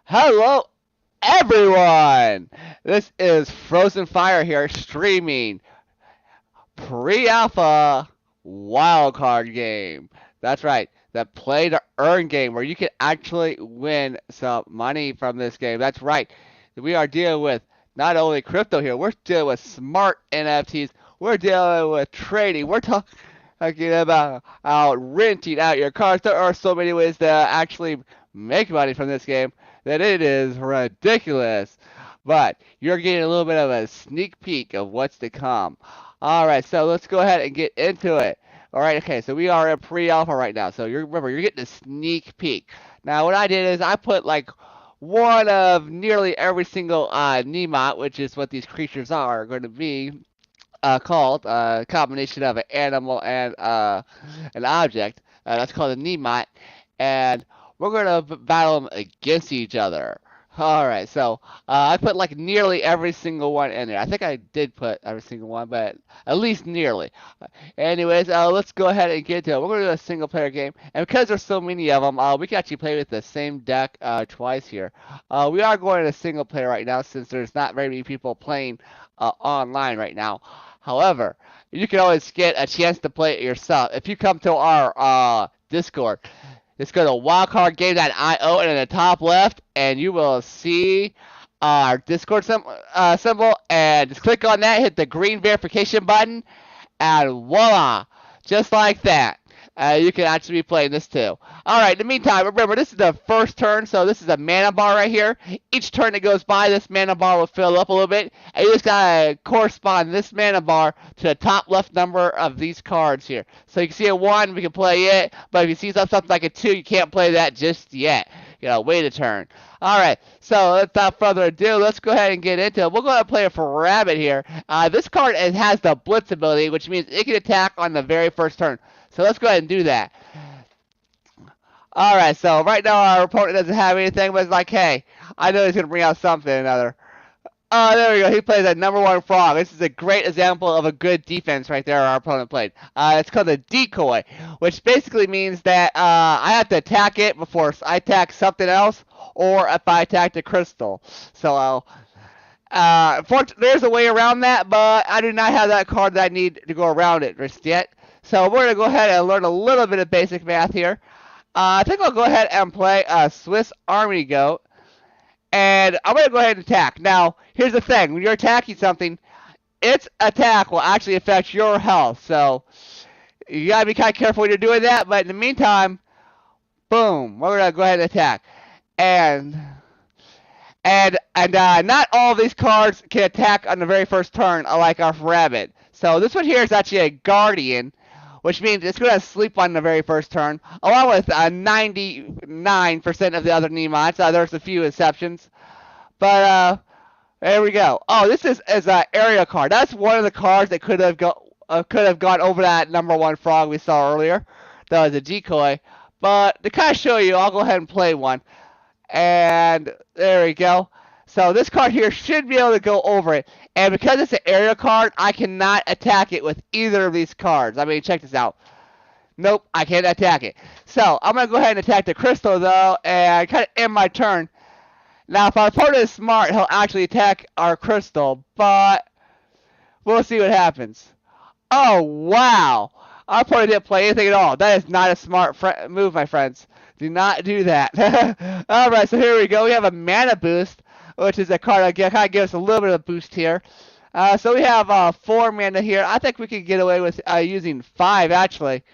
Hello, everyone! This is Frozen Fire here, streaming pre-alpha wildcard game. That's right, the play to earn game where you can actually win some money from this game. That's right, we are dealing with not only crypto here, we're dealing with smart NFTs, we're dealing with trading, we're talking about renting out your cards. There are so many ways to actually make money from this game that it is ridiculous. But you're getting a little bit of a sneak peek of what's to come. All right, so let's go ahead and get into it. All right, okay, so we are in pre-alpha right now. So remember, you're getting a sneak peek. Now, what I did is I put like one of nearly every single Nemot, which is what these creatures are going to be called a combination of an animal and an object. That's called a Nemot, and we're gonna battle them against each other. All right, so I put like nearly every single one in there. I think I did put every single one, but at least nearly. Anyways, let's go ahead and get to it. We're gonna do a single player game, and because there's so many of them, we can actually play with the same deck twice here. We are going to single player right now since there's not very many people playing online right now. However, you can always get a chance to play it yourself. If you come to our Discord, just go to wildcardgame.io and in the top left, and you will see our Discord symbol, and just click on that, hit the green verification button, and voila, just like that. You can actually be playing this too. Alright, in the meantime, remember, this is the first turn, so this is a mana bar right here. Each turn that goes by, this mana bar will fill up a little bit, and you just gotta correspond this mana bar to the top left number of these cards here. So you can see a 1, we can play it, but if you see something like a 2, you can't play that just yet. You know, wait a turn. Alright, so without further ado, let's go ahead and get into it. We're going to play it for Rabbit here. This card has the Blitz ability, which means it can attack on the very first turn. So let's go ahead and do that. Alright, so right now our opponent doesn't have anything, but it's like, hey, I know he's going to bring out something or another. Oh, there we go. He plays a #1 frog. This is a great example of a good defense right there our opponent played. It's called a decoy, which basically means that I have to attack it before I attack something else, or if I attack the crystal. So there's a way around that, but I do not have that card that I need to go around it just yet. So we're going to go ahead and learn a little bit of basic math here. I think I'll go ahead and play a Swiss Army Goat. And I'm going to go ahead and attack. Now, here's the thing. When you're attacking something, its attack will actually affect your health. So, you got to be kind of careful when you're doing that. But in the meantime, boom, we're going to go ahead and attack. And not all of these cards can attack on the very first turn, like our rabbit. So, this one here is actually a guardian, which means it's going to sleep on the very first turn, along with 99% of the other Nemots. There's a few exceptions. But there we go. Oh, this is an area card. That's one of the cards that could have gone over that #1 frog we saw earlier. That was a decoy. But to kind of show you, I'll go ahead and play one. And there we go. So this card here should be able to go over it. And because it's an area card, I cannot attack it with either of these cards. I mean, check this out. Nope, I can't attack it. So I'm going to go ahead and attack the crystal, though, and kind of end my turn. Now, if our opponent is smart, he'll actually attack our crystal, but we'll see what happens. Oh, wow. Our opponent didn't play anything at all. That is not a smart move, my friends. Do not do that. Alright, so here we go. We have a mana boost, which is a card that kind of gives us a little bit of a boost here. So we have 4 mana here. I think we could get away with using 5, actually.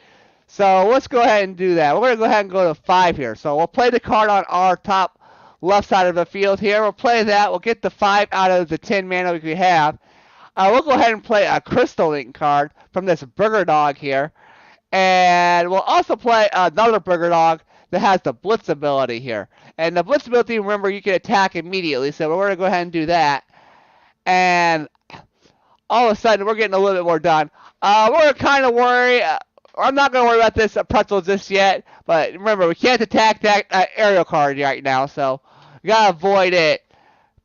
So let's go ahead and do that. We're going to go ahead and go to 5 here. So we'll play the card on our top left side of the field here. We'll play that. We'll get the 5 out of the 10 mana we have. We'll go ahead and play a Crystal Link card from this Burger Dog here. And we'll also play another Burger Dog that has the Blitz ability here. And the Blitz ability, remember, you can attack immediately. So we're going to go ahead and do that. And all of a sudden, we're getting a little bit more done. We're kind of worried. I'm not going to worry about this pretzel just yet. But remember, we can't attack that aerial card right now. So we got to avoid it.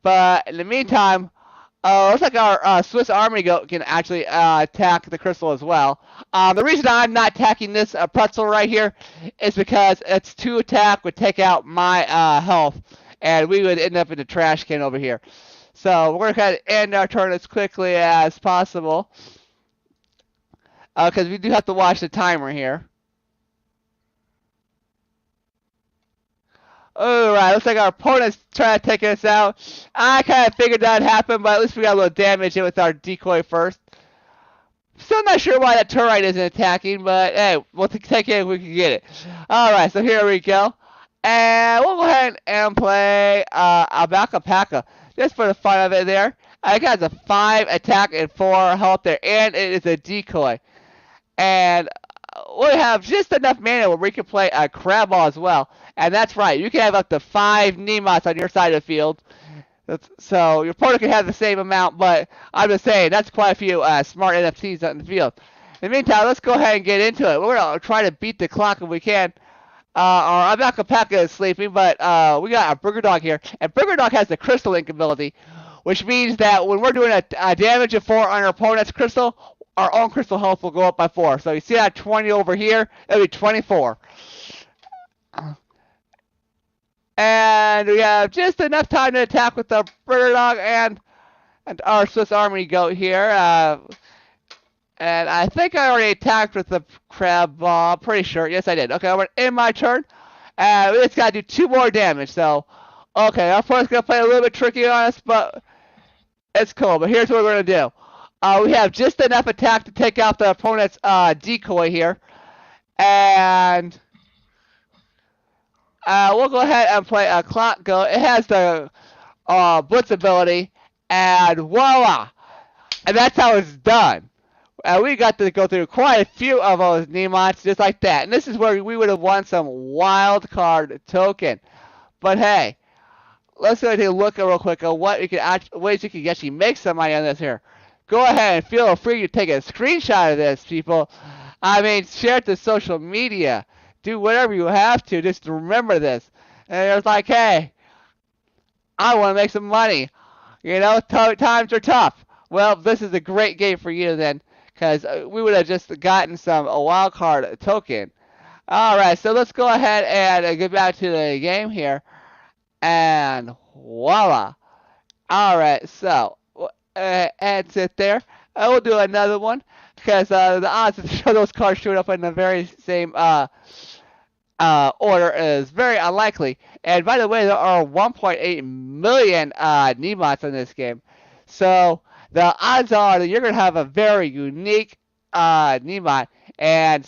But in the meantime, looks like our Swiss Army Goat can actually attack the crystal as well. The reason I'm not attacking this pretzel right here is because its 2 attack would take out my health. and we would end up in the trash can over here. So we're going to kind of end our turn as quickly as possible, because we do have to watch the timer here. Alright, looks like our opponent's trying to take us out. I kind of figured that would happen, but at least we got a little damage in with our decoy first. Still not sure why that turret isn't attacking, but hey, we'll take it if we can get it. Alright, so here we go. And we'll go ahead and play Alpaca, just for the fun of it there. It has a 5 attack and 4 health there, and it is a decoy. And we have just enough mana where we can play a crab ball as well. And that's right, you can have up to 5 Nemots on your side of the field. So your opponent can have the same amount, but I'm just saying that's quite a few smart NFTs on the field. In the meantime, let's go ahead and get into it. We're going to try to beat the clock if we can. Our Alpaca is sleeping, but we got our Burger Dog here. And Burger Dog has the Crystal Link ability, which means that when we're doing a damage of 4 on our opponent's Crystal, our own Crystal health will go up by 4. So you see that 20 over here, it'll be 24. And we have just enough time to attack with the Burger Dog and our Swiss Army Goat here. And I think I already attacked with the Crab Ball. Pretty sure. Yes, I did. Okay, I'm going to end my turn. And we just got to do 2 more damage. So, okay, our opponent's going to play a little bit tricky on us, but it's cool. But here's what we're going to do. We have just enough attack to take out the opponent's decoy here. And we'll go ahead and play a Clock Go. It has the Blitz ability, and voila! And that's how it's done. We got to go through quite a few of those Nemots just like that. And this is where we would have won some wild card token. But hey, let's go take a look real quick at what you can ways you can actually make some money on this here. Go ahead and feel free to take a screenshot of this, people. I mean, share it to social media. Do whatever you have to just to remember this. And it's like, hey, I want to make some money. You know, times are tough. Well, this is a great game for you then, because we would have just gotten a wild card token. All right, so let's go ahead and get back to the game here. And voila. All right, so and sit there. We'll do another one, because the odds of those cards showing up in the very same order is very unlikely. And by the way, there are 1.8 million Nemots in this game. So the odds are that you're going to have a very unique Nemot. And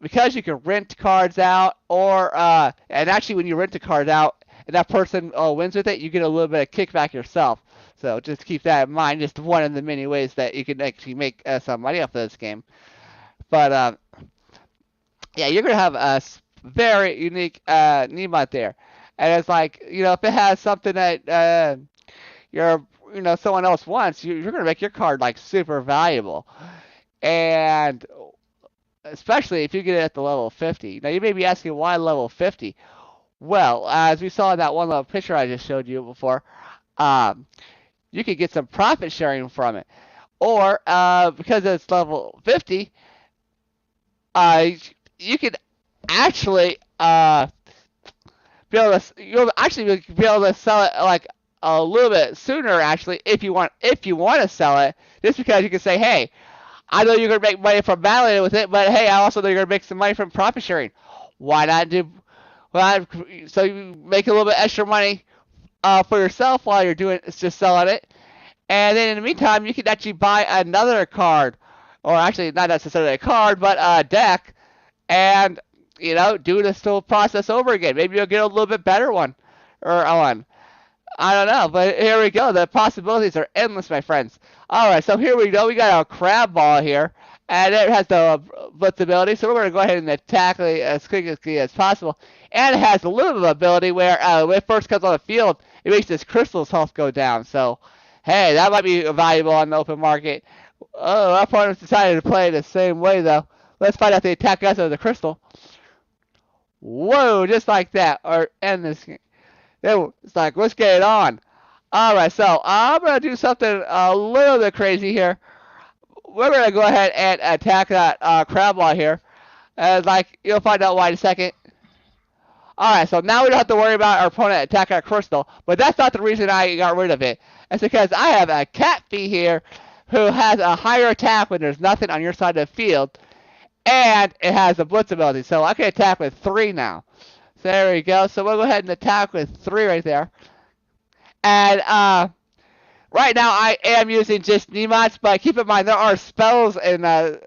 because you can rent cards out, or and actually when you rent the card out and that person wins with it, you get a little bit of kickback yourself. So just keep that in mind. Just one of the many ways that you can actually make some money off of this game. But yeah, you're going to have a very unique Nemot there. And it's like, you know, if it has something that someone else wants, you're going to make your card like super valuable. And especially if you get it at the level 50. Now you may be asking, why level 50? Well, as we saw in that one little picture I just showed you before, you could get some profit sharing from it. Or because it's level 50, you could actually you'll actually be able to sell it like a little bit sooner, actually, if you want to sell it, just because you can say, hey, I know you're going to make money from battling with it, but hey, I also know you're going to make some money from profit sharing. Why not so you make a little bit extra money for yourself while you're just selling it. And then in the meantime, you can actually buy another card, or actually not necessarily a card, but a deck, and do this whole process over again. Maybe you'll get a little bit better one, or one. I don't know, but here we go. The possibilities are endless, my friends. All right, so here we go. We got our crab ball here, and it has the blitz ability, so we're going to go ahead and attack as quickly as possible. And it has a little bit of ability where when it first comes on the field, it makes this crystal's health go down. So, hey, that might be valuable on the open market. Oh, our opponents decided to play the same way, though. Let's find out if they attack us with the crystal. Whoa, just like that. Or end this game. It's like, let's get it on. Alright, so I'm going to do something a little bit crazy here. We're going to go ahead and attack that crab ball here. And like, you'll find out why in a second. Alright, so now we don't have to worry about our opponent attacking our crystal, but that's not the reason I got rid of it. It's because I have a Catfee here who has a higher attack when there's nothing on your side of the field, and it has a blitz ability, so I can attack with 3 now. So there we go. So we'll go ahead and attack with 3 right there. And right now I am using just Nemots, but keep in mind there are spells in to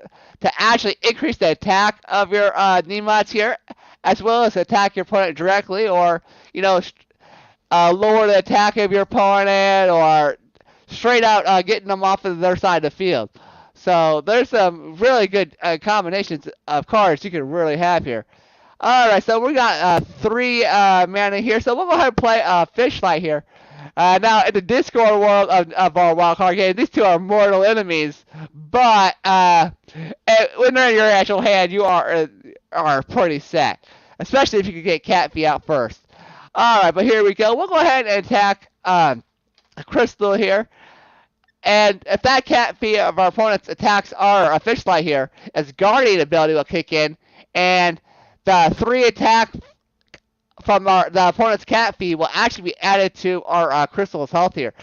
actually increase the attack of your Nemots here, as well as attack your opponent directly, or lower the attack of your opponent, or straight out getting them off of their side of the field. So there's some really good combinations of cards you can really have here. Alright, so we got 3 mana here, so we'll go ahead and play Fish Fight here. Now, in the Discord world of our wildcard game, these two are mortal enemies, but when they're in your actual hand, you are pretty set, especially if you can get Catfee out first. Alright, but here we go. We'll go ahead and attack Crystal here. And if that Catfee of our opponent's attacks our Fish Fight here, its Guardian ability will kick in, and the 3 attack from the opponent's Catfee will actually be added to our Crystal's health here.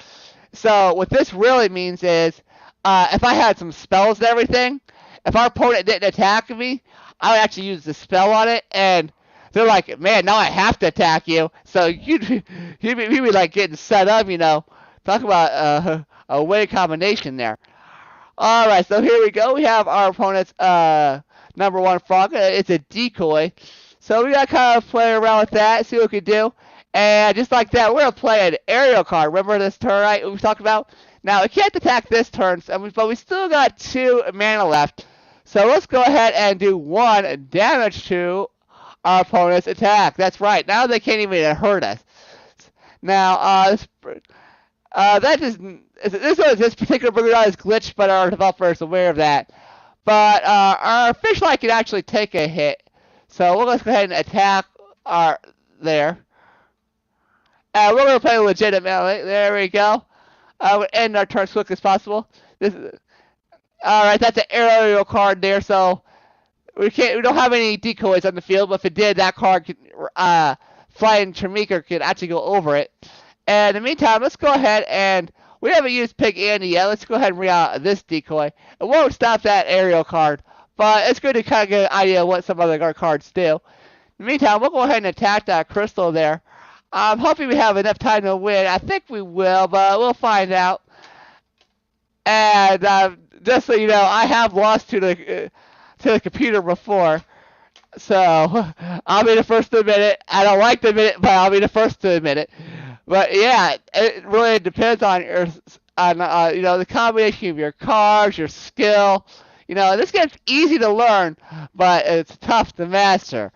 So what this really means is, if I had some spells and everything, if our opponent didn't attack me, I would actually use the spell on it, and they're like, man, now I have to attack you. So you'd be like getting set up, Talk about a winning combination there. Alright, so here we go. We have our opponent's number 1 frog. It's a decoy. So we got to kind of play around with that, see what we can do. And just like that, we're going to play an aerial card. Remember this turn, right, we talked about? Now, it can't attack this turn, but we still got 2 mana left. So let's go ahead and do 1 damage to our opponent's attack. That's right. Now they can't even hurt us. Now, this particular burger is glitched, but our developer is aware of that. But our Fish Light can actually take a hit. So we'll just go ahead and attack there. We're going to play legitimately. There we go. We'll end our turn as quick as possible. Alright, that's an aerial card there, so we don't have any decoys on the field, but if it did, that card could Flying Tremika could actually go over it. And in the meantime, let's go ahead and we haven't used Pig Andy yet. Let's go ahead and read out this decoy. It won't stop that aerial card, but it's good to kind of get an idea of what some other cards do. In the meantime, we'll go ahead and attack that crystal there. I'm hoping we have enough time to win. I think we will, but we'll find out. And just so you know, I have lost to the computer before, so I'll be the first to admit it. I don't like to admit it, but I'll be the first to admit it. But yeah, it really depends on the combination of your cards, your skill. This game's easy to learn, but it's tough to master.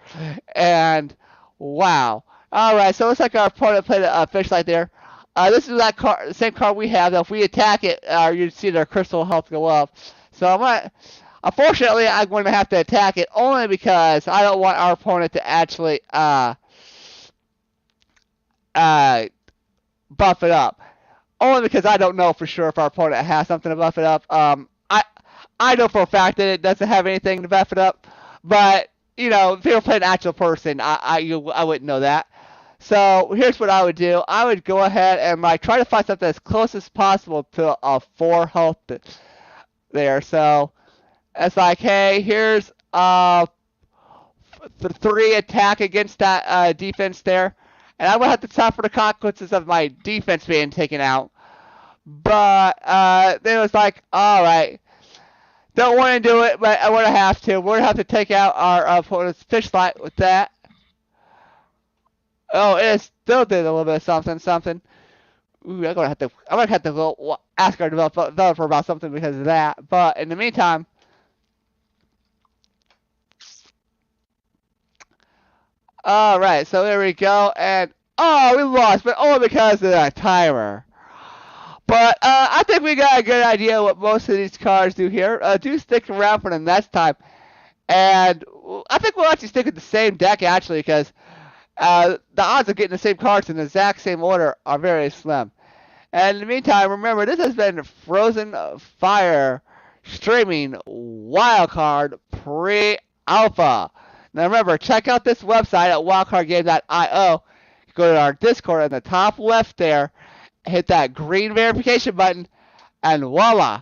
And wow. Alright, so it looks like our opponent played a Fish Light there. This is that card, the same card we have. Though if we attack it, you see their crystal health go up. So unfortunately, I'm going to have to attack it only because I don't want our opponent to actually buff it up. Only because I don't know for sure if our opponent has something to buff it up. I know for a fact that it doesn't have anything to buff it up, but if they were playing an actual person, I wouldn't know that. So here's what I would do. I would go ahead and try to find something as close as possible to a 4 health there. So it's like, hey, here's the 3 attack against that defense there. And I would have to suffer the consequences of my defense being taken out. But then it was like, alright, don't want to do it, but I'm going to have to. We're going to have to take out our opponent's Fish Light with that. Oh, it still did a little bit of something. Ooh, I'm gonna have to go ask our developer about something because of that. But in the meantime, all right. So there we go, and we lost, but only because of that timer. But I think we got a good idea what most of these cards do here. Do stick around for the next time, and I think we'll actually stick with the same deck actually because. The odds of getting the same cards in the exact same order are very slim. And in the meantime, remember, this has been Frozen Fire streaming Wildcard Pre Alpha. Now remember, check out this website at wildcardgame.io. Go to our Discord in the top left there, hit that green verification button, and voila!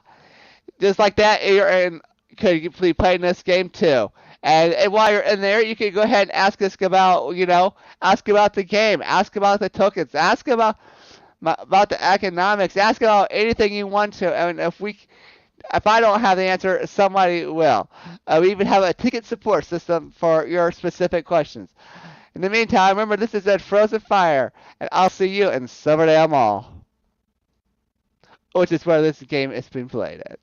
Just like that, you're in. Could be playing this game too. And while you're in there, you can go ahead and ask us about, ask about the game, ask about the tokens, ask about the economics, ask about anything you want to. And if I don't have the answer, somebody will. We even have a ticket support system for your specific questions. In the meantime, remember this is at Frozen Fire, and I'll see you in Silverdale Mall, which is where this game is being played at.